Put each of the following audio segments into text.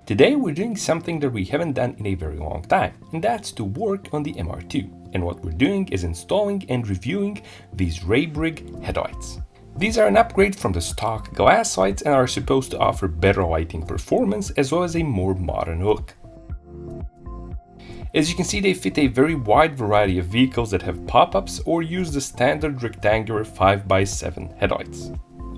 Today we're doing something that we haven't done in a very long time, and that's to work on the MR2. And what we're doing is installing and reviewing these Raybrig headlights. These are an upgrade from the stock glass lights and are supposed to offer better lighting performance as well as a more modern look. As you can see, they fit a very wide variety of vehicles that have pop-ups or use the standard rectangular 5x7 headlights.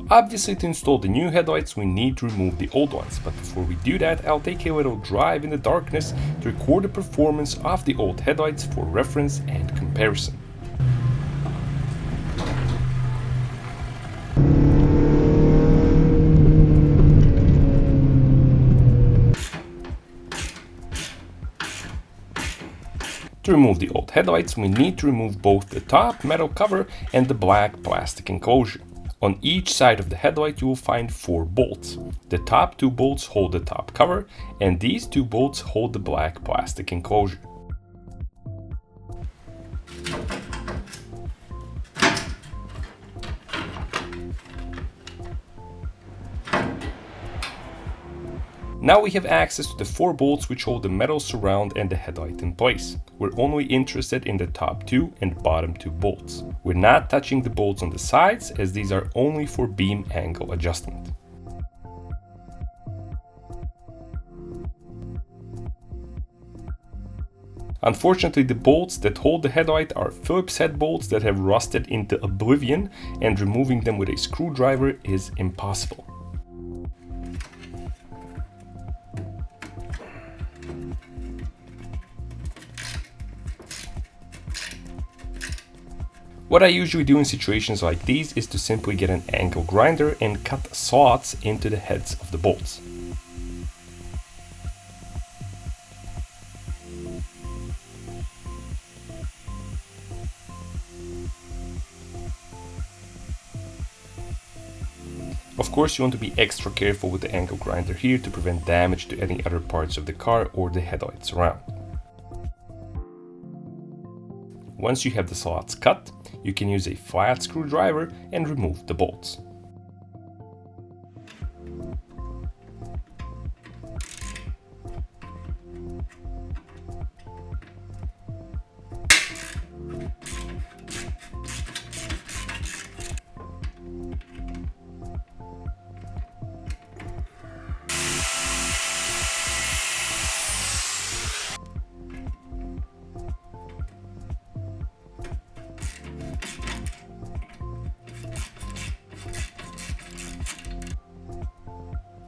Obviously, to install the new headlights we need to remove the old ones, but before we do that I'll take a little drive in the darkness to record the performance of the old headlights for reference and comparison. To remove the old headlights we need to remove both the top metal cover and the black plastic enclosure. On each side of the headlight you will find 4 bolts. The top 2 bolts hold the top cover, and these 2 bolts hold the black plastic enclosure. Now we have access to the 4 bolts which hold the metal surround and the headlight in place. We're only interested in the top 2 and bottom 2 bolts. We're not touching the bolts on the sides as these are only for beam angle adjustment. Unfortunately, the bolts that hold the headlight are Phillips head bolts that have rusted into oblivion, and removing them with a screwdriver is impossible. What I usually do in situations like these is to simply get an angle grinder and cut slots into the heads of the bolts. Of course, you want to be extra careful with the angle grinder here to prevent damage to any other parts of the car or the headlights around. Once you have the slots cut, you can use a flat screwdriver and remove the bolts.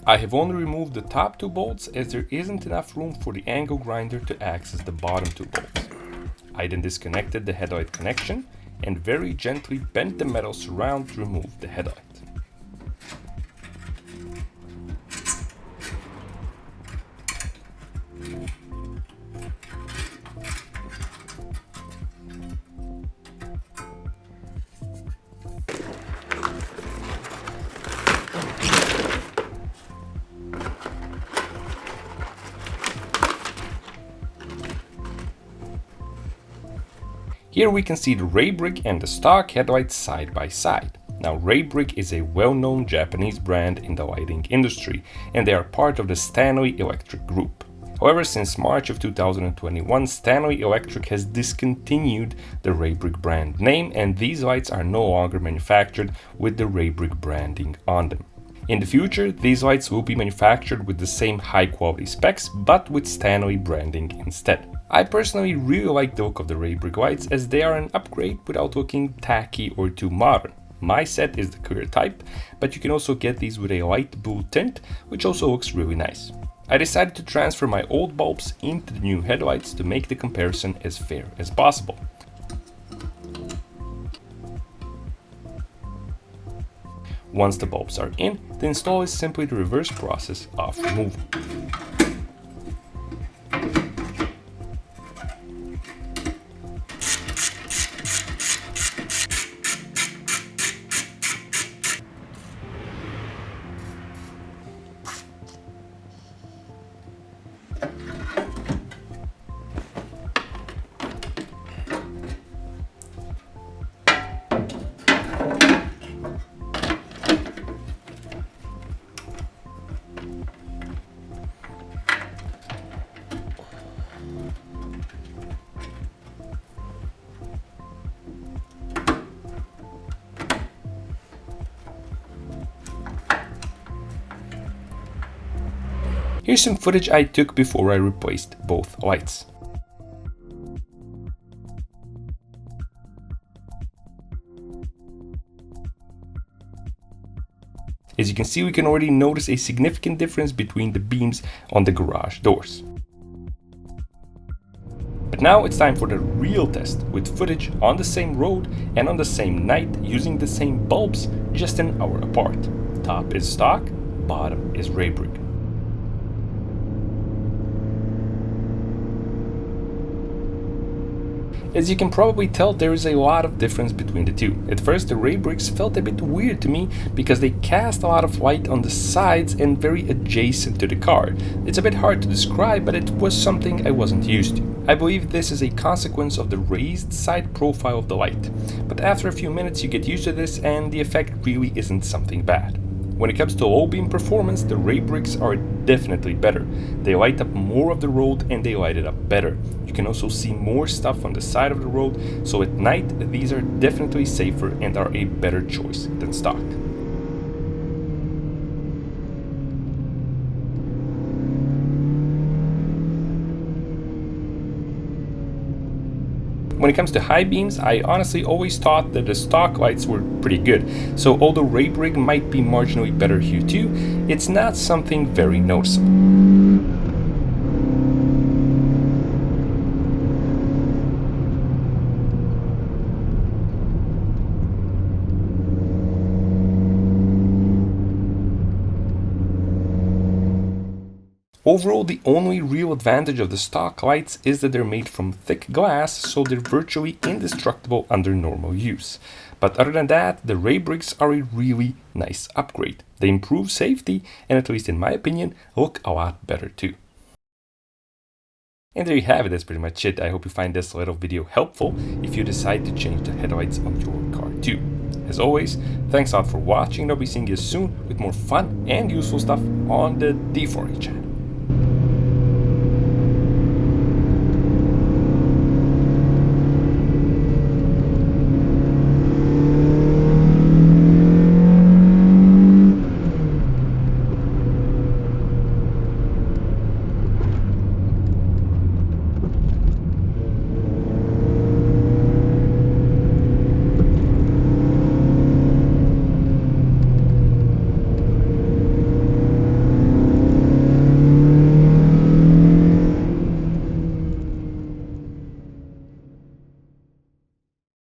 I have only removed the top 2 bolts as there isn't enough room for the angle grinder to access the bottom 2 bolts. I then disconnected the headlight connection and very gently bent the metal surround to remove the headlight. Here we can see the Raybrig and the stock headlights side by side. Now Raybrig is a well-known Japanese brand in the lighting industry, and they are part of the Stanley Electric Group. However, since March of 2021, Stanley Electric has discontinued the Raybrig brand name, and these lights are no longer manufactured with the Raybrig branding on them. In the future, these lights will be manufactured with the same high-quality specs, but with Stanley branding instead. I personally really like the look of the Raybrig lights as they are an upgrade without looking tacky or too modern. My set is the clear type, but you can also get these with a light blue tint, which also looks really nice. I decided to transfer my old bulbs into the new headlights to make the comparison as fair as possible. Once the bulbs are in, the install is simply the reverse process of removal. Here's some footage I took before I replaced both lights. As you can see, we can already notice a significant difference between the beams on the garage doors. But now it's time for the real test, with footage on the same road and on the same night using the same bulbs just an hour apart. Top is stock, bottom is Raybrig. As you can probably tell, there is a lot of difference between the two. At first, the Raybrigs felt a bit weird to me because they cast a lot of light on the sides and very adjacent to the car. It's a bit hard to describe, but it was something I wasn't used to. I believe this is a consequence of the raised side profile of the light. But after a few minutes you get used to this and the effect really isn't something bad. When it comes to low beam performance, the Raybrigs are definitely better. They light up more of the road and they light it up better. You can also see more stuff on the side of the road, so at night these are definitely safer and are a better choice than stock. When it comes to high beams, I honestly always thought that the stock lights were pretty good, so although Raybrig might be marginally better here too, it's not something very noticeable. Overall, the only real advantage of the stock lights is that they're made from thick glass, so they're virtually indestructible under normal use. But other than that, the Raybrigs are a really nice upgrade. They improve safety and, at least in my opinion, look a lot better too. And there you have it, that's pretty much it. I hope you find this little video helpful if you decide to change the headlights on your car too. As always, thanks a lot for watching and I'll be seeing you soon with more fun and useful stuff on the D4A channel.